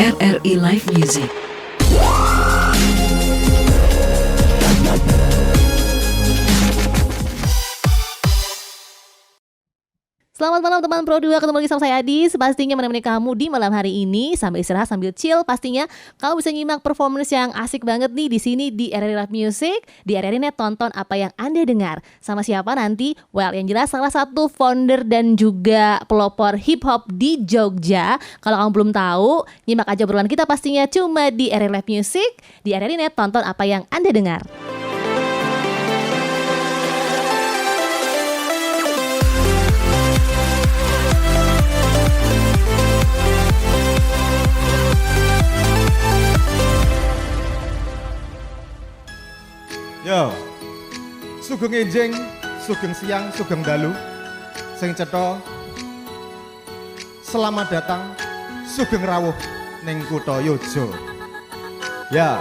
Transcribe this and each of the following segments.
RRI Live Music. Selamat malam teman Pro 2, ketemu lagi sama saya Adi. Pastinya menemani kamu di malam hari ini sambil istirahat, sambil chill. Pastinya kamu bisa nyimak performance yang asik banget nih di sini di RRI Live Music. Di RRI Net, tonton apa yang Anda dengar. Sama siapa nanti? Well, yang jelas salah satu founder dan juga pelopor hip hop di Jogja. Kalau kamu belum tahu, nyimak aja obrolan kita pastinya cuma di RRI Live Music. Di RRI Net, tonton apa yang Anda dengar. Yo, sugeng enjing, sugeng siang, sugeng dalu, sing cetha. Selamat datang, sugeng rawuh ning kutha Yojo. Ya,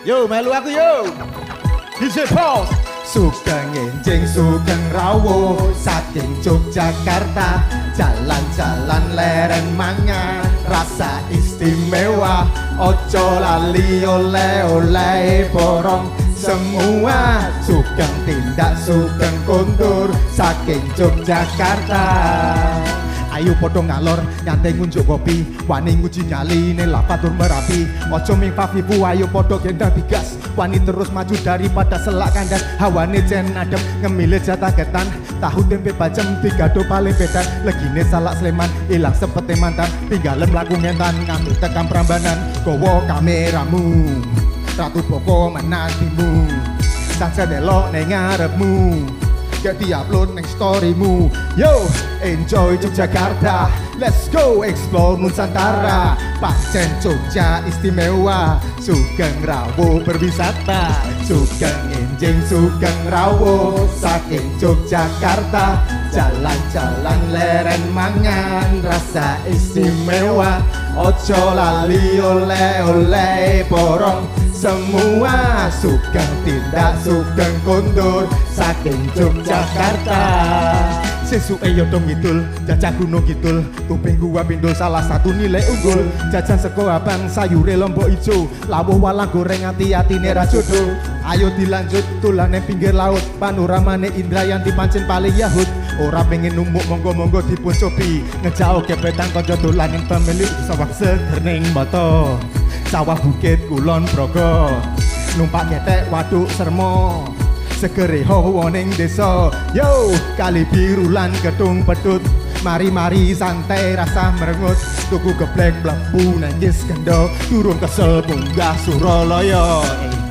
yo melu aku yo. DJ Pulse. Sugeng enjing, sugeng rawuh saking Yogyakarta, jalan-jalan leren mangan rasa istimewa. Ojo lali oleh-oleh borong semua, sugeng tindak sugeng kontur saking Yogyakarta. Ayo podo ngalor nyantai ngunjuk kopi, wani nguji nyali lapatur merapi. Ojo mingpavipu, ayo podo gendang digas, wani terus maju daripada selak kandas. Hawane jen adem ngemile jatah ketan, tahu tempe bacem digado paling bedan. Legine salak Sleman ilang sepete mantan, tinggalem laku ngentan ngambil tekam Prambanan. Gowo kameramu, ratu poko menantimu, saja delok neng ngarepmu, gak diupload neng storymu. Yo, enjoy Yogyakarta, let's go explore Nusantara. Pancen Jogja istimewa, sugeng rawuh berwisata. Sugeng enjing, sugeng rawuh saking Yogyakarta, jalan-jalan leren mangan rasa istimewa. Ojo lali oleh-oleh borong semua, sugeng tindak sugeng kondur saking Yogyakarta. Sesuke yo dong ngidul, jajah gunung kidul, tuping gua pindul salah satu nilai unggul. Jajan sego abang sayure lombok ijo, lawuh walang goreng ati-atine ra jodoh. Ayo dilanjut tulane pinggir laut, panoramane Indrayanti pancen paling yahut. Ora pengen numuk monggo-monggo dipun cobi, ngejak gebetan kanca dolaning pemilik sawah seger ning moto. Sawah bukit kulon Progo, numpak ketek waduk sermo, segere hawa ning desa. Yo, kali biru lan gedung pedut, mari-mari santai rasa merengut. Tuku geblek mlebu nangis gendo, durung kesel munggah Suralaya.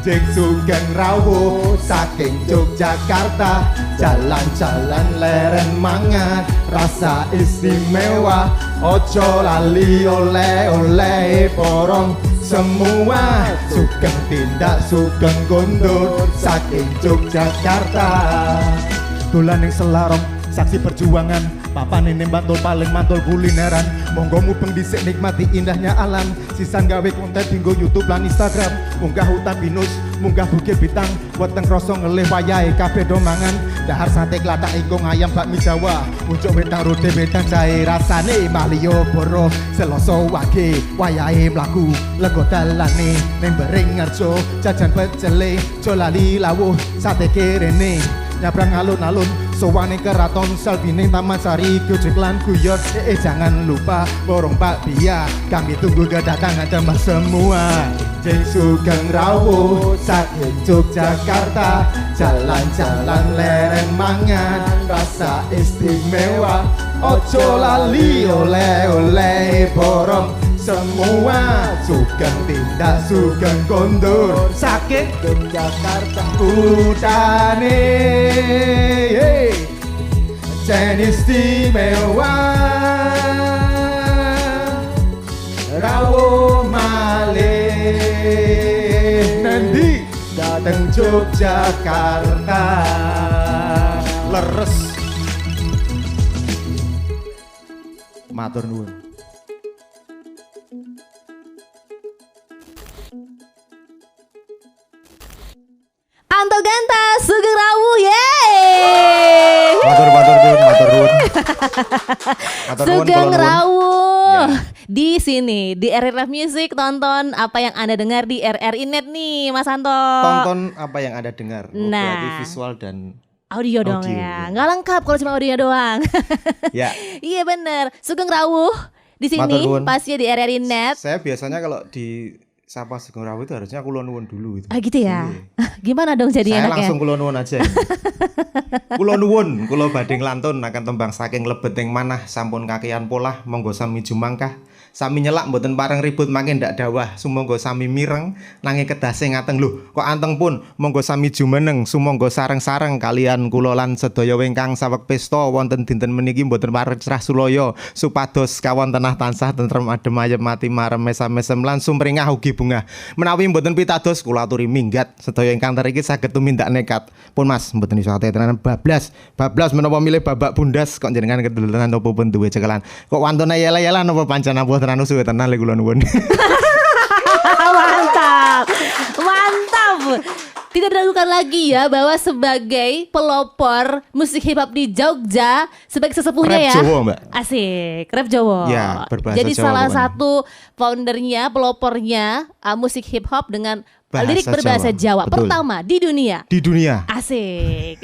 Enjing sugeng rawuh saking Yogyakarta, jalan-jalan leren mangan rasa istimewa. Ojo lali oleh-oleh borong semua, sugeng tindak sugeng kondur saking Yogyakarta. Dolan ning Selarong saksi perjuangan, papan ini bantul paling mantul kulineran. Monggo mubeng dhisik nikmati indahnya alam, sisan gawe konten dinggo YouTube lan Instagram. Munggah hutan pinus, munggah bukit bintang, weteng kroso ngelih wayahe kabeh do mangan. Dahar sate klathak ingkung ayam bakmi Jawa, muncuk wedang rode wedang jahe rasane Malioboro. Seloso wage wayahe mlaku lego dalane ning Beringharjo, jajan pecele jolali lawuh sate kerene. Nyabrang alun-alun sowane keraton, selfie ning Taman Sari, gojek lan guyon. Jangan lupa borong bakpia, kami tunggu kedatangan teman semua. Enjing sugeng rawuh saking Yogyakarta, jalan-jalan lereng mangan rasa istimewa. Ojo lali oleh-oleh borong semua, sugeng tindak sugeng kondur saking Yogyakarta. Kutane jen istimewa, rawuh malih nendi dateng Yogyakarta. Leres matur nuwun. Anto Ganta, Sugeng Rawuh, yeay. Matur nuwun. Sugeng Rawuh. tuh di sini di RRI Live Music, tonton apa yang Anda dengar di RRI Net nih Mas Anto. Tonton apa yang Anda dengar. Nah. Berarti visual dan Audio dong Audio, ya. ya. Nggak lengkap kalau cuma audio doang. ya. Iya bener. Sugeng Rawuh di sini Matur nuwun. pasnya di RRI Net. Saya biasanya kalau di Sapa Sugeng Rawuh itu harusnya kula nuwun dulu itu. Ah gitu ya. Iya. Gimana dong jadi Saya enaknya? langsung kula nuwun aja. Kula nuwun, kula badhe nglantun akan tembang saking lebet ing manah sampun kakehan polah monggo sami jumangkah. Sami nyelak mboten pareng ribut mangke ndak dawah. Sumangga sami mireng nanging kedase ngateng lho. Kok anteng pun monggo sami jumeneng sumangga sareng-sareng kalian kula lan sedaya ingkang saweg pesta wonten dinten meniki mboten pareng cerah sulaya supados kawontenah tansah tentrem adem ayem mati marem mesam-mesem lan sumringah ugi bungah. Menawi mboten pitados kula aturi minggat sedaya ingkang teriki saged tumindak nekat. Pun Mas mboten iso ate tenan bablas. Bablas menapa milih babak bundas kok jenengan keduluran napa pun duwe cekelan. Kok wantune yela-yela napa pancen napa tenan usuh tenan lek kula nuwun. Mantap. Mantap. Tidak diragukan lagi ya bahwa sebagai pelopor musik hip hop di Jogja, sebagai sesepuhnya Rap ya. Jawa, Mbak. Asik, rap Jawa. Ya, berbahasa jadi Jawa salah pokoknya. satu foundernya, pelopornya musik hip hop dengan Bahasa lirik berbahasa Jawa, Jawa. Betul. pertama di dunia. Di dunia Asik.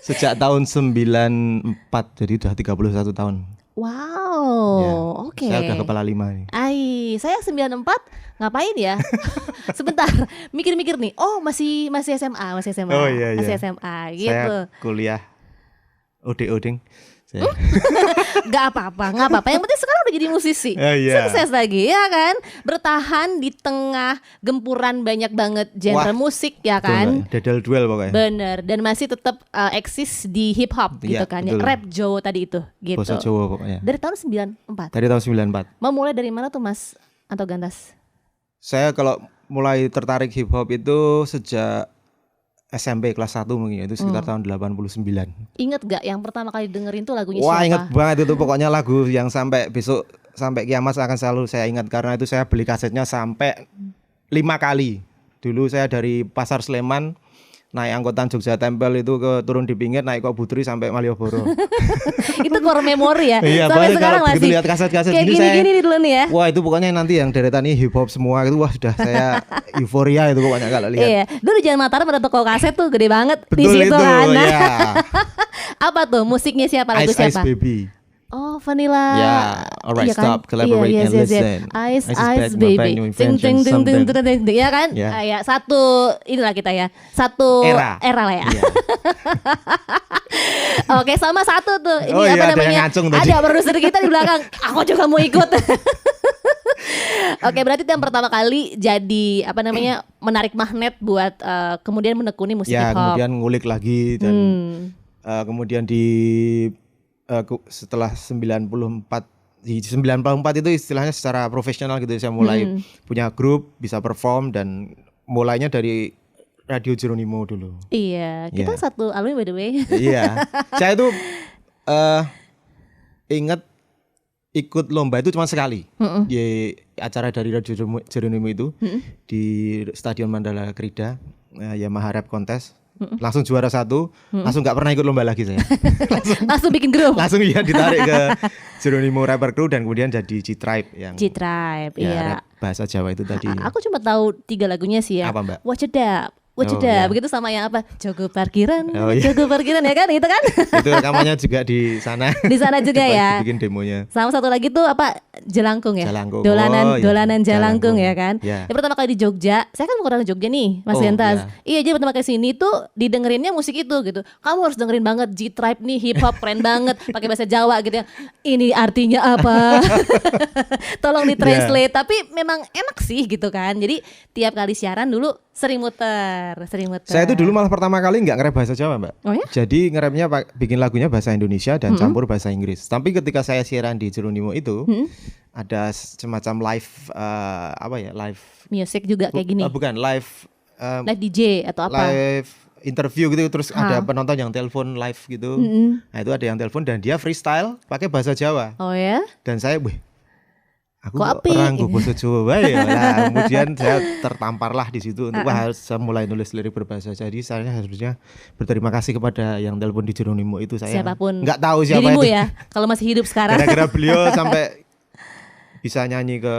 sejak tahun 94 jadi udah 31 tahun. Wow, Ya, oke. Saya udah kepala 5 nih. Saya 94 ngapain ya? Sebentar, mikir-mikir nih. Oh, masih SMA. Oh, iya, iya. Masih SMA gitu. Saya kuliah oding. Saya. Gak apa-apa. Yang penting sekarang udah jadi musisi. Iya. Sukses lagi ya kan? Bertahan di tengah gempuran banyak banget genre Wah, musik ya Betul, kan? Mbak. Dadal duel pokoknya. Bener, dan masih tetap eksis di hip hop gitu Iya, kan ya. betul. Rap Jawa tadi itu gitu. Bahasa Jawa pokoknya. Dari tahun 94. Dari tahun 94. Mau mulai dari mana tuh Mas Anto Gantas? Saya kalau mulai tertarik hip hop itu sejak SMP kelas 1 mungkin ya, itu sekitar tahun 89. Ingat gak yang pertama kali dengerin tuh lagunya Wah, siapa? ingat banget itu pokoknya lagu yang sampai besok sampai kiamat akan selalu saya ingat karena itu saya beli kasetnya sampai 5 kali. Dulu saya dari Pasar Sleman naik angkutan Jogja Tempel itu ke turun di pinggir naik kok Butri sampai Malioboro. Itu core memori ya. Iya, Sampai paling sekarang kalau begitu masih lihat kaset-kaset kayak gini gini-gini nih dulu nih ya. Wah, itu pokoknya nanti yang deretan ini hip hop semua itu wah sudah saya euforia itu pokoknya kalau lihat. Iya, dulu di Jalan Mataram ada toko kaset tuh gede banget di Betul situ itu, kan. Nah, ya. apa tuh musiknya siapa, lagu Ice siapa? Baby. Oh, Vanilla. Ya, alright, Iya kan? stop, collaborate Iya, and yes. listen. Ice Ice is back, my Baby. brand new Ting invention, ting ting ting something. ting ting ting, ya kan? Ya. Ya, satu inilah kita ya. Satu Era. lah ya. Iya. Oke, sama satu tuh. Ini Oh apa iya, ada yang namanya? ngacung tadi. Ada produser kita di belakang. Aku juga mau ikut. Oke, berarti itu yang pertama kali jadi apa namanya menarik magnet buat kemudian menekuni musik Ya, hip hop. kemudian ngulik lagi dan kemudian setelah 94 di 94 itu istilahnya secara profesional gitu saya mulai punya grup, bisa perform dan mulainya dari Radio Jeronimo dulu. Iya, kita Ya. satu album by the way. Iya. Saya itu ingat ikut lomba itu cuma sekali. Di acara dari Radio Jeronimo itu di Stadion Mandala Krida, Yamaha Rap Contest. Langsung juara 1, langsung nggak pernah ikut lomba lagi saya. Langsung bikin grup. Langsung ya ditarik ke Jeronimo Rapper Crew dan kemudian jadi G-Tribe yang G-Tribe, ya, iya. rap bahasa Jawa itu tadi. Aku cuma tahu 3 lagunya sih ya. Apa, Mbak? Wacedap, Oh, iya. begitu sama yang apa? Jogo Parkiran, Oh, iya. Jogo Parkiran ya kan, itu kan? Itu rekamannya juga di sana. Di sana juga ya. Bikin demonya. Sama satu lagi tuh apa? Jelangkung ya. Jelangkung. Dolanan, Oh, iya. dolanan Jelangkung ya kan. Ya. Yang pertama kali di Jogja, saya kan orang Jogja nih, Mas Oh, Gentas. iya. Iya, jadi pertama kali sini tuh didengerinnya musik itu gitu. Kamu harus dengerin banget G-Tribe nih, hip hop keren banget, pakai bahasa Jawa gitu ya. Ini artinya apa? Tolong ditranslate. Tapi memang enak sih gitu kan. Jadi tiap kali siaran dulu sering muter. Saya itu dulu malah pertama kali nggak nge-rap bahasa Jawa, Mbak. Oh ya? Jadi nge-rapnya bikin lagunya bahasa Indonesia dan campur bahasa Inggris. Tapi ketika saya siaran di Jeronimo itu ada semacam live live Music juga kayak gini. bukan live Live DJ atau apa? live interview gitu terus ada penonton yang telepon live gitu. Nah, itu ada yang telepon dan dia freestyle pakai bahasa Jawa. Oh ya? Dan saya, wih, aku Kok kok apik? orang gue bahasa Jawa wae ya. Nah, kemudian saya tertamparlah di situ untuk wah harus saya mulai nulis lirik berbahasa. Jadi saya harusnya berterima kasih kepada yang telepon di Jeronimo itu saya. Siapapun. Nggak tahu siapa Dirimu itu. ya, kalau masih hidup sekarang. Gara-gara beliau sampai bisa nyanyi ke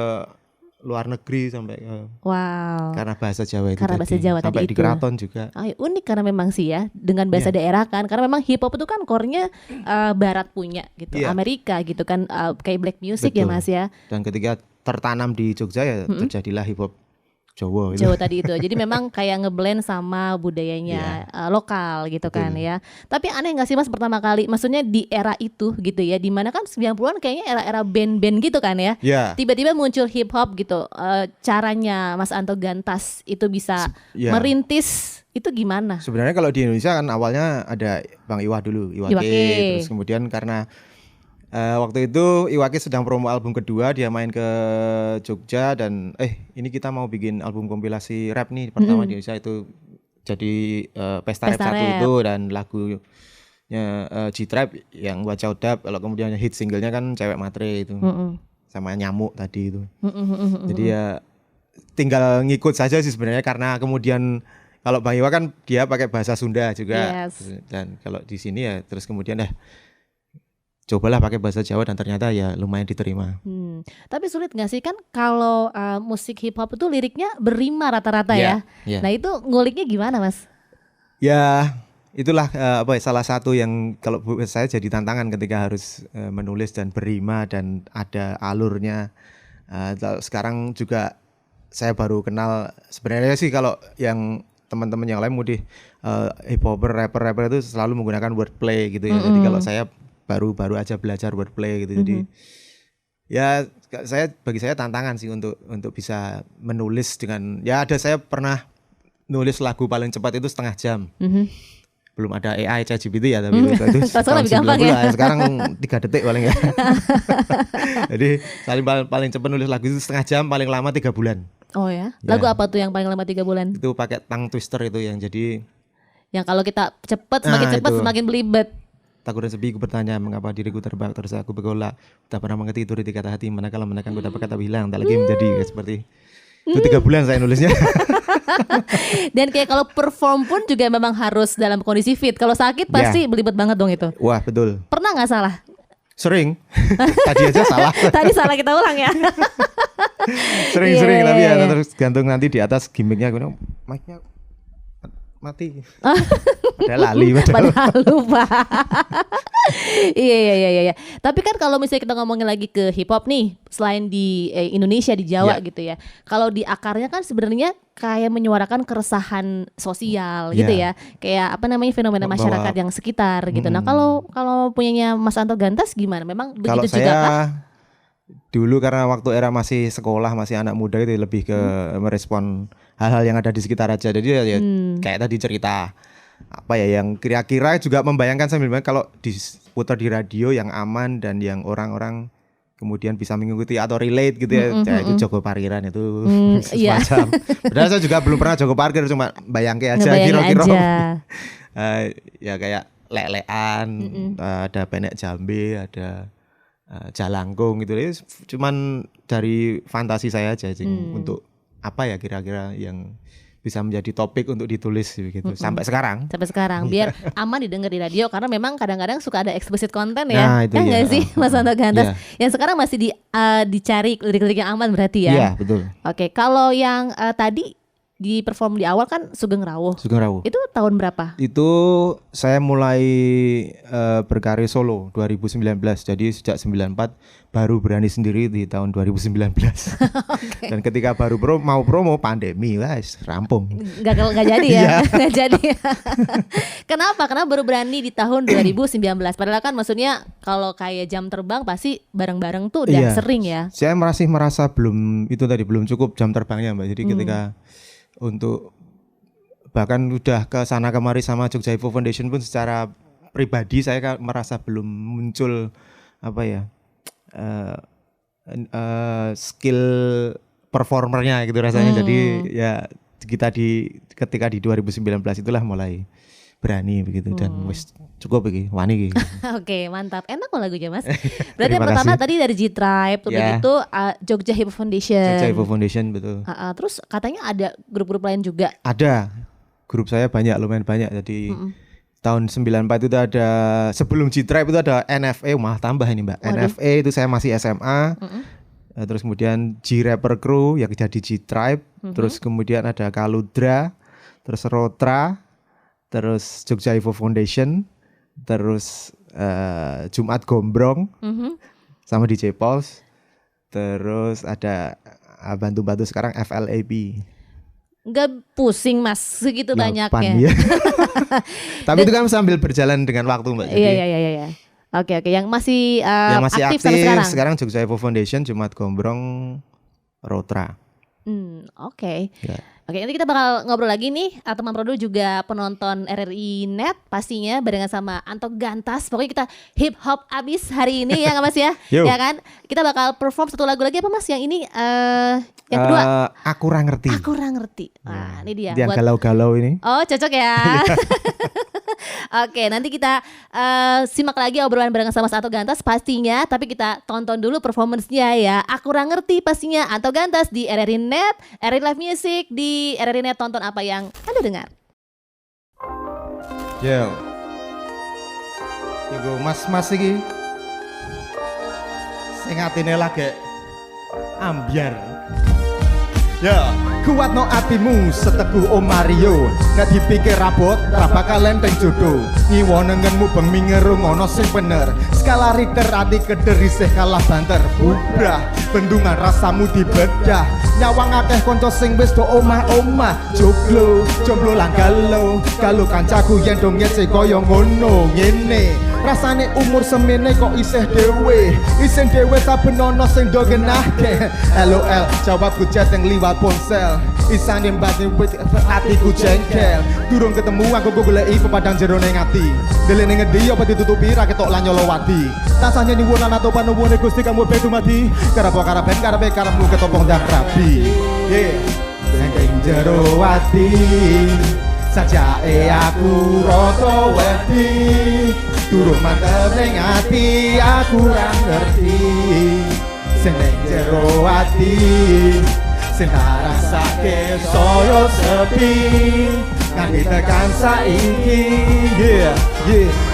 luar negeri sampai ke Wow. karena bahasa Jawa itu Karena bahasa Jawa sampai tadi di itu. keraton juga. Unik karena memang sih ya dengan bahasa daerah kan, karena memang hip hop itu kan core-nya barat punya gitu, Iya. Amerika gitu kan, kayak black music ya Betul. Mas ya. Dan ketika tertanam di Jogja ya terjadilah hip hop Jawa gitu. Jawa tadi itu. Jadi memang kayak ngeblend sama budayanya lokal gitu kan Betul. ya. Tapi aneh gak sih Mas pertama kali, maksudnya di era itu gitu ya, dimana kan 90-an kayaknya era-era band-band gitu kan ya. Ya, Tiba-tiba muncul hip hop gitu. Caranya Mas Anto Gantas itu bisa ya. merintis itu gimana? Sebenarnya kalau di Indonesia kan awalnya ada Bang Iwah dulu, Iwa K. Terus kemudian karena waktu itu Iwake sedang promo album kedua, dia main ke Jogja dan ini kita mau bikin album kompilasi rap nih pertama di Indonesia, itu jadi pesta rap Pesta 1 rap. itu, dan lagunya G-Trap yang Wacau Dap, kalau kemudian hit singlenya kan Cewek Matre itu sama Nyamuk tadi itu. Jadi ya tinggal ngikut saja sih sebenarnya, karena kemudian kalau Bang Iwa kan dia pakai bahasa Sunda juga. Yes. Dan kalau di sini ya terus kemudian cobalah pakai bahasa Jawa dan ternyata ya lumayan diterima. Tapi sulit gak sih kan kalau musik hip hop itu liriknya berrima rata-rata ya. Iya. Nah itu nguliknya gimana Mas? Ya itulah salah satu yang kalau buat saya jadi tantangan ketika harus menulis dan berrima dan ada alurnya. Sekarang juga saya baru kenal sebenarnya sih, kalau yang teman-teman yang lain mudi hip hopper, rapper itu selalu menggunakan wordplay gitu ya. Jadi kalau saya baru aja belajar wordplay gitu. Jadi ya bagi saya tantangan sih untuk bisa menulis dengan saya pernah nulis lagu paling cepat itu 1/2 jam. Belum ada AI ChatGPT ya, tapi itu Sekarang tahun lebih gampang 90 ya. Sekarang 3 detik paling ya. Jadi paling cepat nulis lagu itu 1/2 jam, paling lama 3 bulan. Oh ya. Lagu apa tuh yang paling lama 3 bulan? Itu pakai tongue twister itu yang jadi Yang kalau kita semakin cepat itu. semakin belibet. takut dan sepi ku bertanya mengapa diriku terbang terus aku bergolak, tak pernah mengerti itu di kata hati, manakala menekan ku dapat kata bilang tak lagi menjadi seperti itu. 3 bulan saya nulisnya. Dan kayak kalau perform pun juga memang harus dalam kondisi fit. Kalau sakit pasti belibet banget dong itu. Wah betul, Pernah nggak salah? sering. Tadi aja salah. Tadi salah, kita ulang ya. Sering-sering Iya, tapi iya, ya iya. terus gantung nanti di atas gimmicknya, aku bilang mic-nya mati. Padahal lali. Padahal lupa. Iya. Tapi kan kalau misalnya kita ngomongin lagi ke hip hop nih, selain di Indonesia, di Jawa Iya. gitu ya. Kalau di akarnya kan sebenarnya kayak menyuarakan keresahan sosial gitu ya. Kayak apa namanya, fenomena Bahwa- masyarakat yang sekitar gitu. Nah, kalau punyanya Mas Anto Gantas gimana? Memang Kalau begitu juga saya kah? dulu karena waktu era masih sekolah, masih anak muda itu lebih ke merespon hal-hal yang ada di sekitar aja. Jadi ya kayak tadi cerita apa ya yang kira-kira juga membayangkan sambil main, kalau diputar di radio yang aman dan yang orang-orang kemudian bisa mengikuti atau relate gitu ya. Kayak itu Joko Pariran itu Iya. semacam. Padahal saya juga belum pernah Joko Parkir, cuma bayangke aja Ngebayangin kira-kira. aja. Ya kayak lelean, ada penek jambe, ada jalangkung gitu. Cuman dari fantasi saya aja sih untuk apa ya kira-kira yang bisa menjadi topik untuk ditulis gitu. Sampai sekarang. Sampai sekarang biar aman didengar di radio, karena memang kadang-kadang suka ada explicit content Nah, ya. itu Ya ya. nggak sih Mas Anto Gantas? Iya. Yang sekarang masih dicari lirik-lirik yang aman berarti ya. Iya, betul. Oke, kalau yang tadi di perform di awal kan Sugeng Rawuh. Sugeng Rawuh. Itu tahun berapa? Itu saya mulai berkarir solo 2019. Jadi sejak 94 baru berani sendiri di tahun 2019. Dan ketika baru mau promo pandemi, wes rampung. Nggak jadi ya. Iya. Nggak jadi. Kenapa? Karena baru berani di tahun 2019. Padahal kan maksudnya kalau kayak jam terbang pasti bareng-bareng tuh udah Iya. sering ya. Saya masih merasa belum cukup jam terbangnya, Mbak. Jadi ketika untuk bahkan udah ke sana kemari sama Jogja Hip Hop Foundation pun secara pribadi saya merasa belum muncul apa ya skill performernya gitu rasanya. Jadi ya ketika di 2019 itulah mulai berani begitu dan wis cukup iki wani iki. Oke, mantap. Enak kok lagunya, Mas. Berarti yang Terima pertama kasih. tadi dari G-Tribe, terus Ya. begitu Jogja Hip Hop Foundation. Jogja Hip Hop Foundation betul. Terus katanya ada grup-grup lain juga. Ada. Grup saya lumayan banyak. Jadi tahun 94 itu ada, sebelum G-Tribe itu ada NFA, malah tambah ini Mbak. Waduh. NFA itu saya masih SMA. Terus kemudian G Rapper Crew yang jadi G Tribe, terus kemudian ada Kaludra, terus Rotra, terus Jogja Evo Foundation, terus Jumat Gombrong, sama DJ Pulse, terus ada bantu-bantu sekarang FLAB. Nggak pusing Mas segitu 8, banyaknya. ya. Tapi itu kan sambil berjalan dengan waktu Mbak. Jadi, Iya. Oke, yang masih, yang masih aktif aktif sampai sekarang. sekarang Jogja Evo Foundation, Jumat Gombrong, Rotra. Oke. Ya. Oke, nanti kita bakal ngobrol lagi nih. Teman Produ juga penonton RRI Net pastinya barengan sama Anto Gantas. Pokoknya kita hip hop abis hari ini ya nggak Mas ya? Yo. Ya kan? Kita bakal perform satu lagu lagi apa Mas? Yang ini yang kedua. Aku kurang ngerti. Aku kurang ngerti. Nah, ini dia. Yang galau-galau ini. Oh, cocok ya. Oke, nanti kita simak lagi obrolan barengan sama Mas Anto Gantas pastinya. Tapi kita tonton dulu performance-nya ya. Aku kurang ngerti pastinya Anto Gantas di RRI Net, RRI Live Music di RRI Net. Tonton apa yang Anda dengar. Yo. Iku mas-mas iki. Sing atine lagi ambyar. Ya, kuat no atimu seteguh Om Mario. Nek dipikir rabot, ra bakal lenteng jodoh. Ngiwonengenmu bengi ngerungono sing bener. Skala Richter ati keder isih kalah banter. Bubrah, bendungan rasamu dibedah. Nyawang akeh kanca sing wis do omah-omah. Jomblo lan galau kancaku yen do ngece kaya ngono ngene. Rasane umur semene kok isih dhewe. Isin dhewe saben ana sing do genahke. LOL jawabku chatting liwat ponsel. Isane mbati atiku jengkel. Durung ketemu aku goleki pepadang jero ning ati. Delene ngendi apa ditutupi ra ketok lan nyolowati. Tasane nyuwun lan atopan nuwune Gusti kamu bedu mati. Karapo karaben karepe karepmu ketopong dan rabi. Yeah. Sing jero ati. Sajake aku rada wedi. Durung mantep ning ati aku ra ngerti. Sing ning jero ati sing rasake saya sepi nganti tekan saiki. Yeah.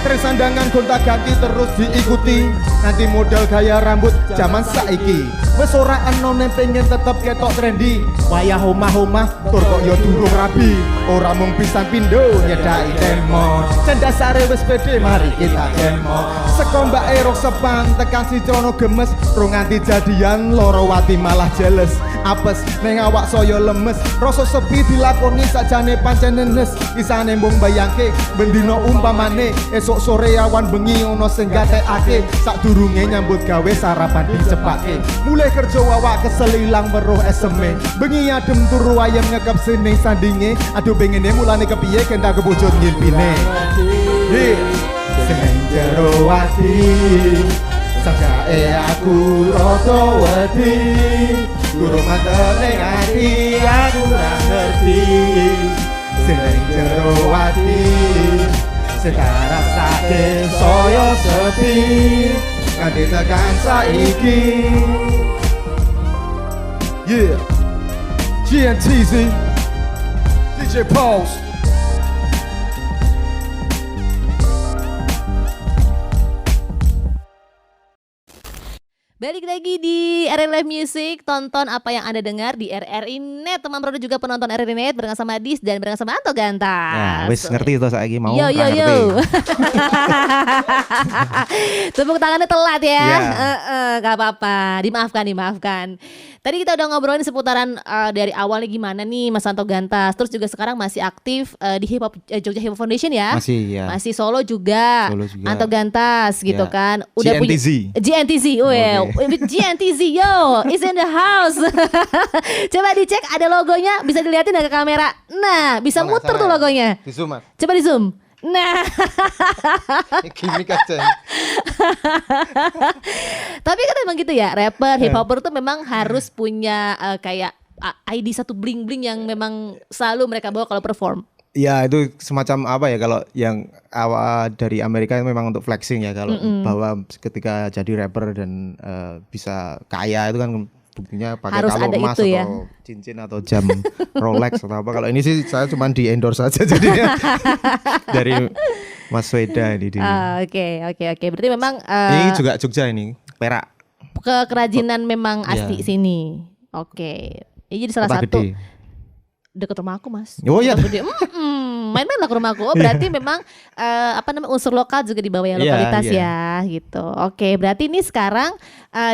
Tersandangan gonta ganti terus diikuti. Nanti model gaya rambut zaman saiki. Wes ora enone pengen tetep ketok trendy. Wayah omah-omah tur kok yo durung rabi. Ora mung pisan pindho nyedaki demo. Cendasare wis pede mari kita demo. Seko mbak erok sepang tekan si trono gemes. Rong nganti jadian loro wati malah jeles. Apes ning awak saya lemes. Rasa sepi dilakoni sakjane pancen nenes. Isane mbung bayangke bendino umpamane esok sore awan bengi ono sing gatekake. Sadurunge nyambut gawe sarapan dicepake. Mulai kerja awak kesel ilang weruh eseme. Bengi adem turu ayam ngekep sining sandinge. Aduh pengene mulane kepiye kenda kebujut ngimpine. Sing jero ati sajake aku rada wedi. Durung mantep ning ati aku ra ngerti. Sing jero ati sing rasake saya sepi nganti tekan saiki. Yeah, GNTZ, DJ Pulse. Balik lagi di RRI Live Music. Tonton apa yang Anda dengar di RRI Net. Teman Produ juga penonton RRI Net barengan sama Dis dan barengan sama Anto Gantas. Nah, wis ngerti itu saiki mau yo. ngerti. Tepuk tangannya telat ya. Yeah. Gak apa-apa, dimaafkan. Tadi kita udah ngobrolin seputaran dari awalnya gimana nih Mas Anto Gantas. Terus juga sekarang masih aktif di Hip Hop Jogja Hip Hop Foundation ya. Masih ya. Masih solo juga. Anto Gantas gitu Ya. kan. Udah GNTZ. GNTZ. With GNTZ yo is in the house. Coba dicek ada logonya, bisa dilihatin dari kamera. Nah, bisa muter tuh logonya. Di zoom, Mas. Coba di zoom. Nah, Gimik aja. tapi kan emang gitu ya, rapper, hip hopper tuh memang harus punya kayak ID satu bling bling yang memang selalu mereka bawa kalau perform. Ya itu semacam apa ya, kalau yang awal dari Amerika memang untuk flexing ya, kalau bahwa ketika jadi rapper dan bisa kaya itu kan buktinya pakai Harus kalung ada emas itu atau ya. cincin atau jam Rolex atau apa. Kalau ini sih saya cuma di endorse saja jadinya dari Mas Weda ini. Oke. Berarti memang Ini juga Jogja ini, Perak. kerajinan memang asli Iya. sini. Oke. Ya, jadi salah Kota satu gede. dekat rumah aku, Mas. Oh iya. Kota gede. Main-main lah ke rumah aku. Oh, berarti memang unsur lokal juga dibawa ya, Iya, lokalitas iya. ya gitu. Oke, berarti ini sekarang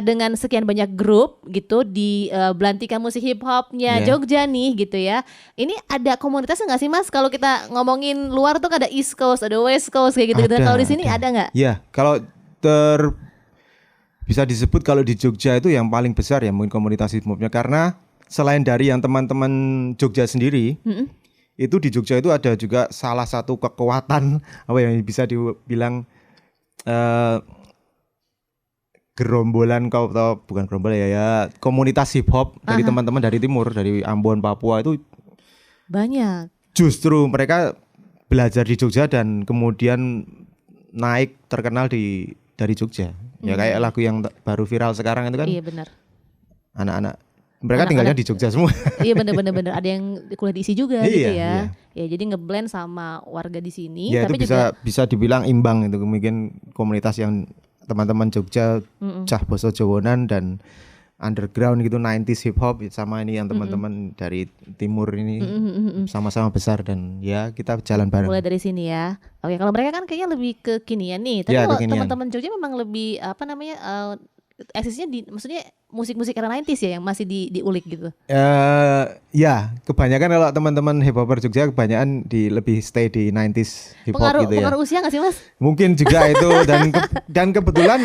dengan sekian banyak grup gitu di belantikan musik hip hopnya Iya. Jogja nih gitu ya. Ini ada komunitasnya nggak sih, Mas? Kalau kita ngomongin luar tuh ada East Coast, ada West Coast kayak gitu-gitu. Ada, Kalau di sini ada nggak? Iya, kalau bisa disebut kalau di Jogja itu yang paling besar ya mungkin komunitas hip hopnya, karena selain dari yang teman-teman Jogja sendiri, itu di Jogja itu ada juga salah satu kekuatan apa yang bisa dibilang gerombolan kau atau bukan gerombolan ya komunitas hip hop dari teman-teman dari timur, dari Ambon, Papua itu Banyak. justru mereka belajar di Jogja dan kemudian naik terkenal dari Jogja. Ya kayak lagu yang baru viral sekarang itu kan Iya benar. anak-anak mereka tinggalnya di Jogja semua. Iya bener. Ada yang kuliah di ISI juga gitu Iya, ya. iya. Ya jadi ngeblend sama warga di sini. Ya tapi itu bisa dibilang imbang itu mungkin komunitas yang teman-teman Jogja, Cah Boso Jowonan dan underground gitu 90s hip hop sama ini yang teman-teman dari timur ini sama-sama besar dan ya kita jalan bareng. mulai dari sini ya. Oke, kalau mereka kan kayaknya lebih kekinian nih. Tapi Ya, kalau kekinian. teman-teman Jogja memang lebih eksisnya maksudnya musik-musik era 90s ya yang masih diulik gitu. Ya kebanyakan kalau teman-teman hip hopper Jogja kebanyakan lebih stay di 90s hip hop Pengaruh gitu ya. pengaruh usia nggak sih, Mas? Mungkin juga itu dan kebetulan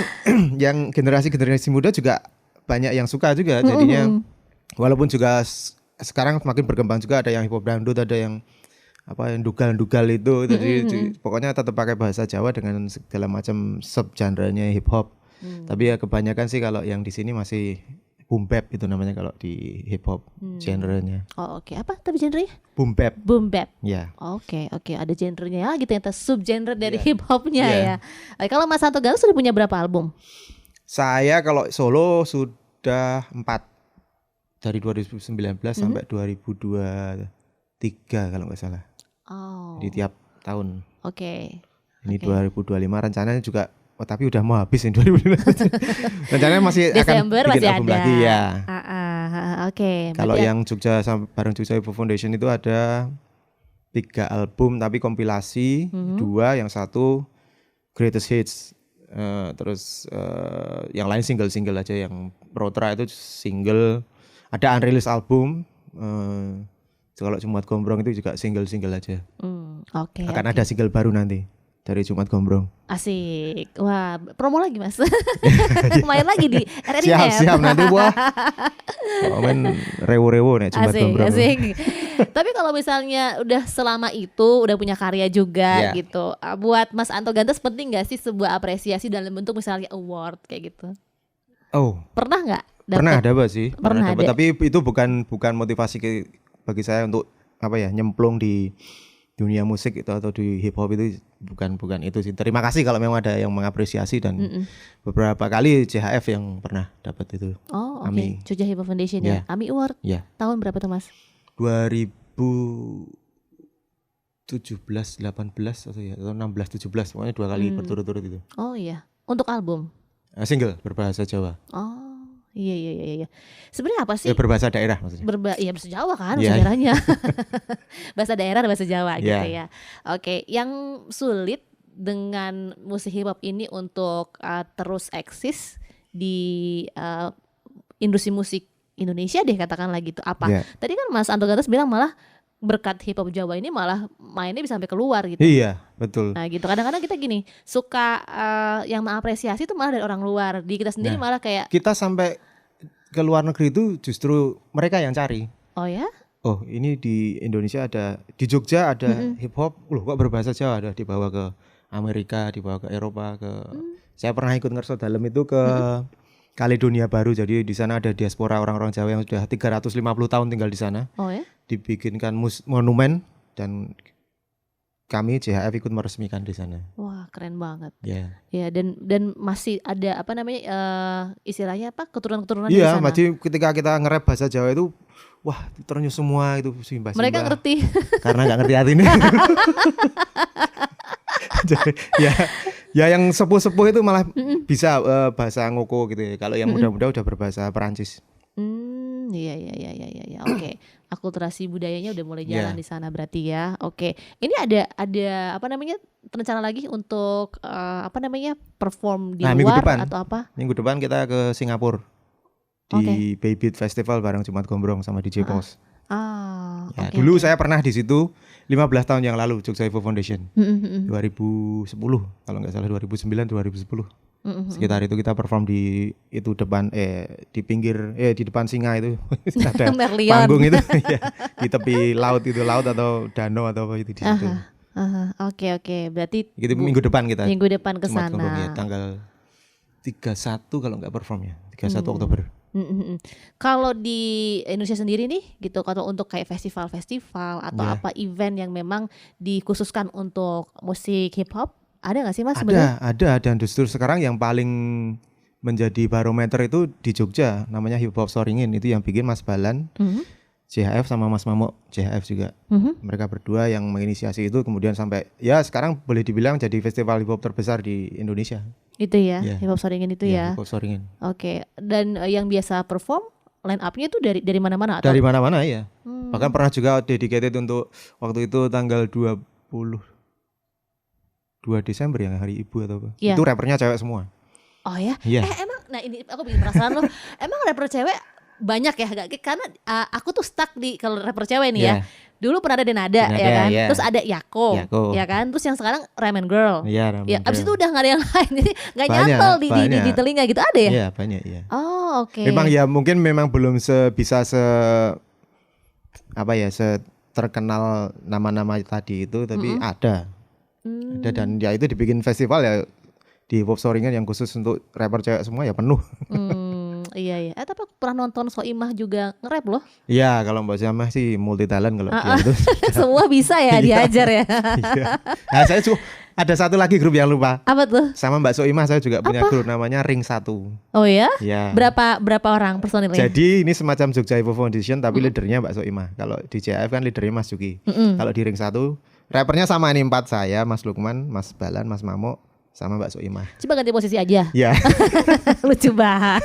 yang generasi muda juga banyak yang suka juga jadinya walaupun juga sekarang semakin berkembang juga ada yang hip hop dangdut, ada yang yang dugal itu jadi pokoknya tetap pakai bahasa Jawa dengan segala macam sub genre-nya hip hop. Tapi ya kebanyakan sih kalau yang di sini masih boom bap itu namanya kalau di hip hop genre-nya. Oh, oke. Apa tapi genrenya? Boom bap. Boom bap. Ya. Oke, ada genrenya ya gitu ya, sub genre dari Iya. hip hopnya Iya. ya. Oke, kalau Mas Santo Galuh sudah punya berapa album? Saya kalau solo sudah 4 dari 2019 sampai 2023 kalau nggak salah. Oh. Di tiap tahun. Oke. Ini Oke. 2025 rencananya juga tapi udah mau habis ini 2025. Rencananya masih Desember akan bikin masih album ada. lagi ya. Oke. Kalau Berarti yang Jogja bareng Jogja Hip Hop Foundation itu ada 3 album tapi kompilasi, 2, yang 1 Greatest Hits. Terus yang lain single-single aja, yang Rotra itu single, ada unreleased album. Kalau Jumat Gombrong itu juga single-single aja. Oke. Akan ada single baru nanti dari Jumat Gombrong. Asik. Wah, promo lagi, Mas. Main lagi di RRI Net. Siap nanti wah. Komen rewo-rewo nih Jumat Asik, Gombrong. asik. Tapi kalau misalnya udah selama itu udah punya karya juga Iya. gitu, buat Mas Anto Gantes penting gak sih sebuah apresiasi dalam bentuk misalnya award kayak gitu? Oh, Pernah nggak? pernah dapat sih. Pernah Dapat, ada. tapi itu bukan motivasi bagi saya untuk nyemplung di dunia musik itu atau di hip hop itu bukan itu sih. Terima kasih kalau memang ada yang mengapresiasi dan beberapa kali JHF yang pernah dapat itu. Oh, oke. AMI. Jogja Hip Hop Foundation ya. Ya. AMI Award. Ya, Tahun berapa tuh, Mas? 2017 18 atau 16 17 pokoknya 2 kali berturut-turut itu. Oh iya. Untuk album. Single berbahasa Jawa. Oh, iya. Sebenarnya apa sih? Berbahasa daerah maksudnya. Iya bahasa Jawa kan Iya. sebenarnya. Bahasa daerah dan bahasa Jawa gitu Iya. ya. Oke, yang sulit dengan musik hip hop ini untuk terus eksis di industri musik Indonesia deh katakanlah gitu. Apa? Iya. Tadi kan Mas Anto Gantes bilang malah berkat hip hop Jawa ini malah mainnya bisa sampai keluar gitu. Iya, betul. Nah gitu, kadang-kadang kita gini suka yang mengapresiasi itu malah dari orang luar. Di kita sendiri malah kayak Kita sampai ke luar negeri itu justru mereka yang cari. oh ya. Oh, ini di Indonesia ada, di Jogja ada hip hop. Loh, kok berbahasa Jawa, ada dibawa ke Amerika, dibawa ke Eropa, saya pernah ikut ngerso dalam itu ke Kaledonia Baru. Jadi di sana ada diaspora orang-orang Jawa yang sudah 350 tahun tinggal di sana. Oh ya. Dibikinkan monumen dan kami JHF ikut meresmikan di sana. Wah, keren banget. Ya. Ya, dan masih ada apa namanya istilahnya apa keturunan-keturunan di Iya, sana. jadi ketika kita nge-rap bahasa Jawa itu wah, ternyuh semua itu simbah. Mereka ngerti. Karena nggak ngerti artinya. Jadi, Ya yang sepuh-sepuh itu malah bisa bahasa ngoko gitu ya. Kalau yang muda-muda udah berbahasa Perancis. Iya. Oke. Akulturasi budayanya udah mulai jalan Iya. di sana berarti ya. Oke. Ini ada apa namanya? Rencana lagi untuk apa namanya? Perform di Nah, minggu luar depan. atau apa? Minggu depan kita ke Singapura di Babyt Festival bareng Jumat Gombrong sama DJ Pos. Ya, Oke, dulu oke. saya pernah di situ 15 tahun yang lalu Jogja Evo Foundation. 2010 kalau nggak salah 2009 2010. Sekitar itu kita perform di itu depan di pinggir di depan singa itu ada Merlion. panggung itu ya, di tepi laut atau danau atau apa itu di situ. Oke. Berarti Itu minggu depan kita. minggu depan ke Jumat Gombrong ya, sana. tanggal 31 kalau nggak perform ya. 31 Oktober. Kalau di Indonesia sendiri nih gitu, kalau untuk kayak festival-festival atau Ya. apa event yang memang dikhususkan untuk musik hip hop, ada nggak sih Mas sebenarnya? Ada dan justru sekarang yang paling menjadi barometer itu di Jogja namanya Hip Hop Soringin, itu yang bikin Mas Balan, CHF sama Mas Mamo CHF juga. Mereka berdua yang menginisiasi itu, kemudian sampai ya sekarang boleh dibilang jadi festival hip hop terbesar di Indonesia. Itu ya, Iya. hip hop Soringin itu ya. Hip Hop Soringin. Oke. Dan yang biasa perform line up-nya itu dari mana-mana atau? Dari mana-mana ya. Bahkan pernah juga dedicated untuk waktu itu tanggal 22 Desember yang hari ibu atau apa. Iya. Itu rappernya cewek semua. Oh ya? Iya. Emang nah ini aku bikin penasaran loh. Emang rapper cewek banyak ya? Karena aku tuh stuck di kalau rapper cewek nih ya. Iya. Dulu pernah ada Denada Denada, ya kan. iya. Terus ada Yako, Yako. ya kan. Terus yang sekarang Ramen Girl. Iya, Ya, abis itu udah gak ada yang lain. Jadi gak Banyak, nyantol di banyak. telinga gitu, ada ya? Iya, banyak ya. Oh oke. Memang ya mungkin memang belum bisa terkenal nama-nama tadi itu, tapi ada. Ada, dan ya itu dibikin festival ya di Hip Hop Soringan yang khusus untuk rapper cewek semua ya penuh. Iya. Tapi aku pernah nonton Soimah juga nge-rap loh. Iya, kalau Mbak Syamah sih multi talent kalau dia itu. Semua bisa ya diajar ya. Iya. Nah, saya juga ada satu lagi grup yang lupa. Apa tuh? Sama Mbak Soimah saya juga punya grup namanya Ring 1. Oh ya? Ya. Berapa orang personilnya? Jadi ini semacam Jogja Evo Foundation tapi leadernya Mbak Soimah. Kalau di JF kan leadernya Mas Juki. Kalau di Ring 1 rappernya sama ini 4, saya, Mas Lukman, Mas Balan, Mas Mamo sama Mbak Soimah. Coba ganti posisi aja. Ya. Lucu banget.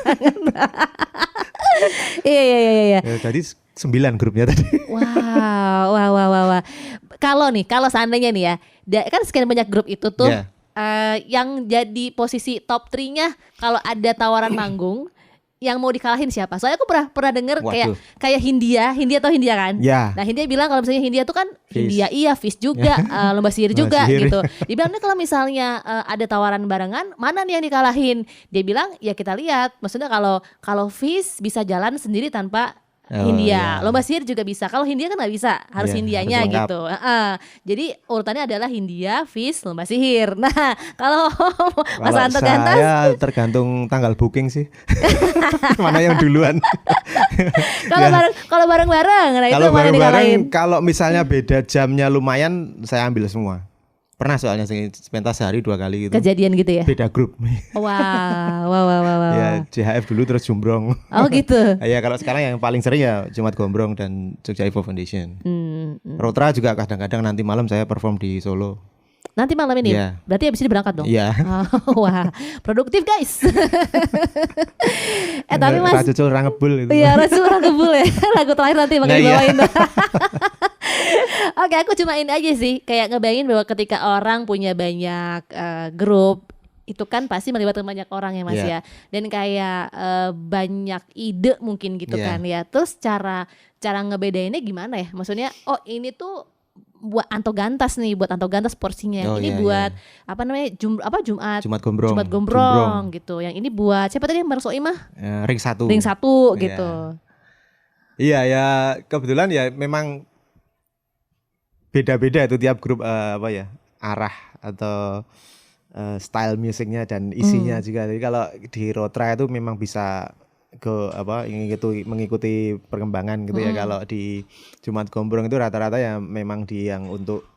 Iya. Ya, tadi 9 grupnya tadi. Wow. Kalau seandainya nih ya, kan sekian banyak grup itu tuh, Ya. yang jadi posisi top 3-nya kalau ada tawaran manggung, yang mau dikalahin siapa? Soalnya aku pernah denger Waduh. kayak Hindia atau Hindia kan? Ya. Nah Hindia bilang kalau misalnya Hindia tuh kan Fis. Hindia iya, Fis juga, Lomba Sihir Lomba juga Sihir. gitu. Dia bilang nih kalau misalnya ada tawaran barengan, mana nih yang dikalahin? Dia bilang ya kita lihat. Maksudnya kalau Fis bisa jalan sendiri tanpa Hindia, iya. Lomba Sihir juga bisa. Kalau Hindia kan nggak bisa, harus Iya, Hindianya harus lengkap. gitu. Jadi urutannya adalah Hindia, Fis, Lomba Sihir. Nah kalau Mas Kalau Anto Gantas, saya tergantung tanggal booking sih. Mana yang duluan. kalau bareng-bareng, nah itu Kalau mana bareng-bareng, dikalahin? kalau misalnya beda jamnya lumayan, saya ambil semua. Pernah soalnya pentas sehari 2 kali gitu. Kejadian gitu ya? Beda grup. Wow. Ya JHF dulu terus Jumbrong. Oh gitu. Ya kalau sekarang yang paling sering ya Jumat Gombrong dan Jogja Evo Foundation. Rotra juga kadang-kadang nanti malam saya perform di Solo. Nanti malam ini, Iya. berarti abis ini berangkat dong? Iya. Oh, wah, produktif guys. Tapi Mas, Racucul Rangebul itu. iya Rasul Kebul ya, lagu terakhir nanti makanya Nah, iya. dibawain. Oke, aku cuma ini aja sih, kayak ngebayangin bahwa ketika orang punya banyak grup, itu kan pasti melibatkan banyak orang ya Mas Iya. ya, dan kayak banyak ide mungkin gitu Iya. kan ya. Terus cara ngebedainnya gimana ya? Maksudnya, oh ini tuh buat Anto Gantas nih, buat Anto Gantas porsinya. Yang Oh, ini iya, buat apa namanya Jumat Jumat Gombrong. Jumat Gombrong gitu. Yang ini buat siapa tadi yang bareng Soimah? Ring 1. Ring 1 Iya. gitu. Iya ya, kebetulan ya memang beda-beda itu tiap grup arah atau style musiknya dan isinya juga. Jadi kalau di Rotra itu memang bisa mengikuti perkembangan gitu ya. Kalau di Jumat Gombrong itu rata-rata ya memang yang untuk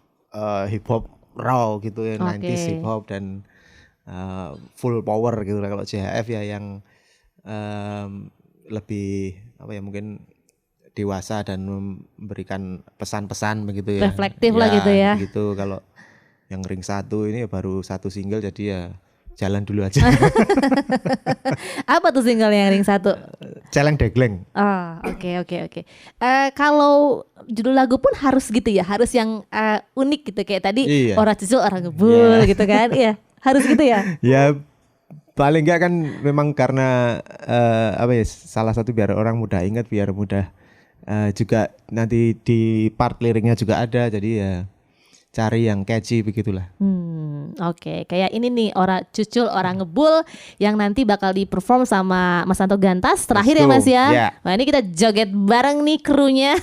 hip hop raw gitu ya, 90s hip hop dan full power gitu. Kalau JHF ya yang lebih mungkin dewasa dan memberikan pesan-pesan begitu ya. Reflektif lah gitu ya. Gitu. Kalau Yang ring 1 ini baru 1 single, jadi ya jalan dulu aja. Apa tuh single yang ring 1? Celeng Degleng. Oh, oke. Kalau judul lagu pun harus gitu ya, harus yang unik gitu kayak tadi. Iya. Orang cucul, orang ngebul gitu kan. Iya, harus gitu ya. Ya paling enggak kan memang karena salah satu biar orang mudah ingat, biar mudah juga nanti di part liriknya juga ada, jadi ya cari yang catchy begitulah. Oke. Kayak ini nih, orang cucul, orang ngebul yang nanti bakal di-perform sama Mas Anto Gantas terakhir ya Mas ya. Yeah. Wah, ini kita joget bareng nih krunya.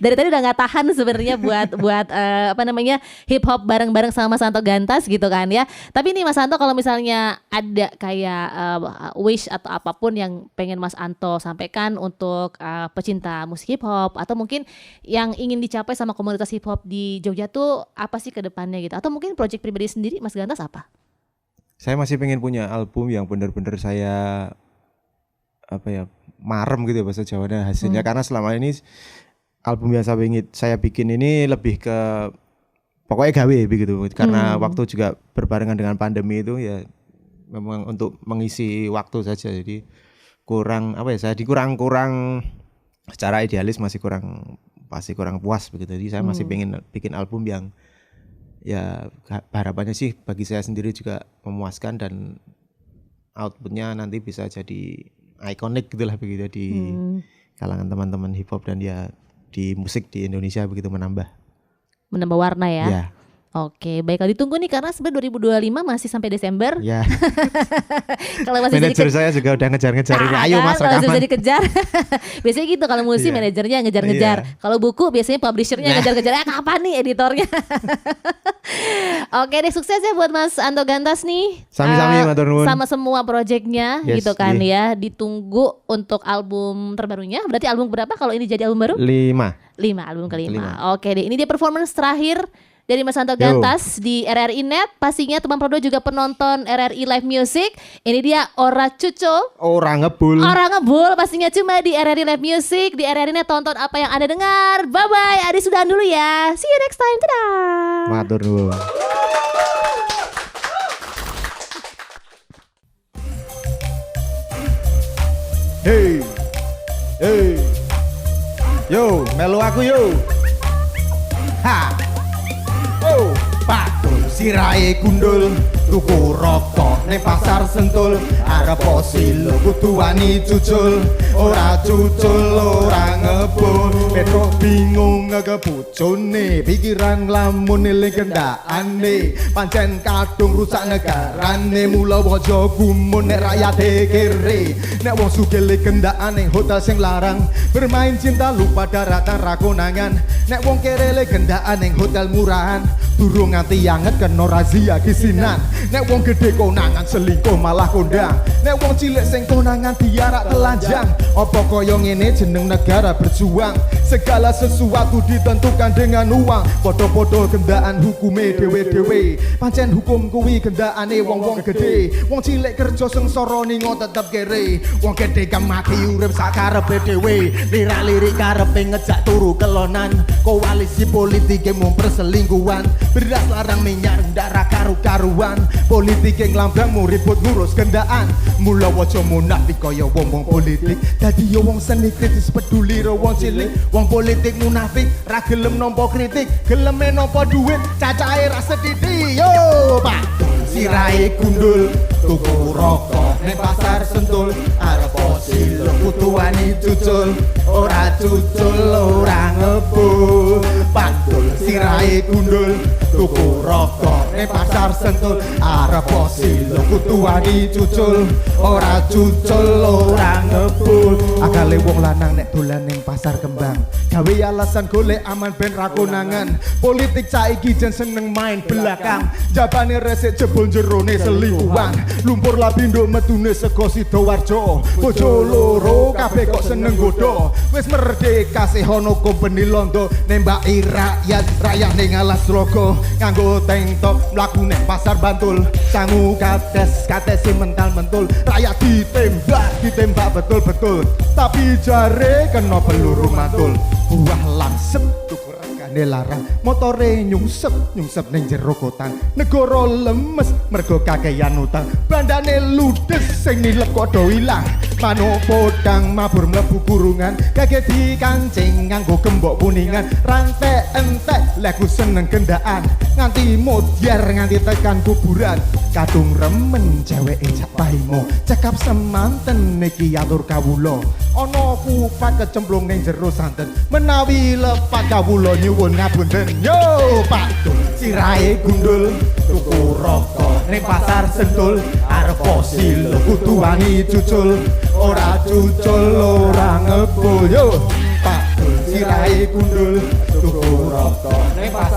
Dari tadi udah nggak tahan sebenarnya buat hip hop bareng-bareng sama Mas Anto Gantas gitu kan ya. Tapi nih Mas Anto, kalau misalnya ada kayak wish atau apapun yang pengen Mas Anto sampaikan untuk pecinta musik hip hop, atau mungkin yang ingin dicapai sama komunitas hip hop di Jogja tuh apa sih ke depannya gitu? Atau mungkin project pribadi sendiri Mas Gantas apa? Saya masih pengen punya album yang benar-benar saya marem gitu ya bahasa Jawanya hasilnya, karena selama ini album yang saya bikin ini lebih ke pokoknya gawe begitu, karena waktu juga berbarengan dengan pandemi itu ya memang untuk mengisi waktu saja, jadi kurang secara idealis masih kurang puas begitu. Jadi saya masih pengen bikin album yang ya harapannya sih bagi saya sendiri juga memuaskan dan outputnya nanti bisa jadi ikonik gitulah begitu di kalangan teman-teman hip hop dan ya di musik di Indonesia begitu, menambah warna ya. Ya. Oke, baiklah, ditunggu nih karena sebenarnya 2025 masih sampai Desember. Ya. Kalau masih manajer saya juga udah ngejar-ngejar ini. Ayo Mas, kalau rekaman. bisa dikejar. Biasanya gitu kalau musik manajernya ngejar-ngejar. Kalau buku biasanya publishernya ngejar-ngejar. Kapan nih editornya? Oke deh, sukses ya buat Mas Anto Gantas nih. Sami-sami matur nuwun. Sama semua proyeknya gitu kan ya. Ditunggu untuk album terbarunya. Berarti album berapa kalau ini jadi album baru? 5. Album kelima. Oke deh, ini dia performance terakhir dari Mas Anto Gantas di RRI Net. Pastinya teman Prodo juga penonton RRI Live Music. Ini dia Ora Cucul, Orang ngebul. pastinya cuma di RRI Live Music. Di RRI Net, tonton apa yang Anda dengar. Bye bye, Adi sudahan dulu ya. See you next time. Dadah. Matur nuwun. Hey. Yo, melu aku yo. Ha. Oh, Pakul sirahe gundul, tuku rokok ning pasar Sentul. Arep posilo kudu wani cucul, ora cucul ora ngebul. Petro bingung ngebojone, pikiran nglamun eling kendakane. Pancen kadung rusak negarane, mula waja gumun nek rakyate kere. Nek wong sugih le kendakan ning hotel sing larang, bermain cinta lupa daratan ra konangan. Nek wong kere le kendakan ning hotel murahan, durung nganti anget kena razia kisinan. Nek wong gede konangan selingkuh malah kondang. Nek wong cilik sing konangan diarak telanjang. Apa kaya ngene jeneng negara berjuang? Segala sesuatu ditentukan dengan uang. Podo-podo gendaan hukume dewe-dewe. Pancen hukum kuwi gendakane wong-wong gede. Wong cilik kerja sengsara ningo tetep kere. Wong gede kan mati urip sakarepe dhewe. Lirik-lirik karepe ngejak turu kelonan. Koalisi politik mung perselingkuhan. Beras larang minyak darah karu-karuan. Politik yang lambang mu ribut ngurus gendaan. Mula waja munafik kaya wong-wong politik. Dadi yo wong seni kritis peduli ro wong cilik. Wong politik munafik ra gelem nampa kritik, geleme nampa duit cacahe ra sethithik. Yo Pak sirahe gundul, tuku rokok ning pasar Sentul. Arep posil kudu wani cucul, ora cucul ora ngebul. Pantul sirahe gundul, tuku rokok ning pasar Sentul. Arep posil kudu wani cucul, ora cucul ora ngebul. Akale wong lanang nek dolan ning pasar kembang, gawe alasan golek aman ben ra konangan. Politik saiki jen seneng main belakang, jabane resik jebul jerone selingkuhan. Lumpur lapindo metune sego Sidoarjo, bojo loro kabeh kok seneng godho. Wis merdeka sih ono kompeni londo, nembaki rakyat ning alas logo. Nganggo tank top mlaku ning pasar Bantul, sangu kates mental-mentul. Rakyat ditembak betul-betul, tapi jare kena peluru mantul. Buah langsep tuku rekan bandane larang motore nyungsep ning jero kotan negara lemes mergo kakeyan utang bandane ludes sing nilep kok do ilang manuk podang mabur mlebu kurungan kage dikancing nganggo gembok kuningan rantek entek leku seneng kendaan nganti modiar nganti tekan kuburan kadung remen ceweke jak paimo cekap semanten niki atur kawula ana kupat kecemplung ning jero santen menawi lepat kawula nyuwun ngapunten yo Pak Dul sirahe gundul tuku rokok ning pasar Sentul arep fosil kudu wani cucul ora ngebul yo Pak Dul sirahe gundul tuku rokok ning pasar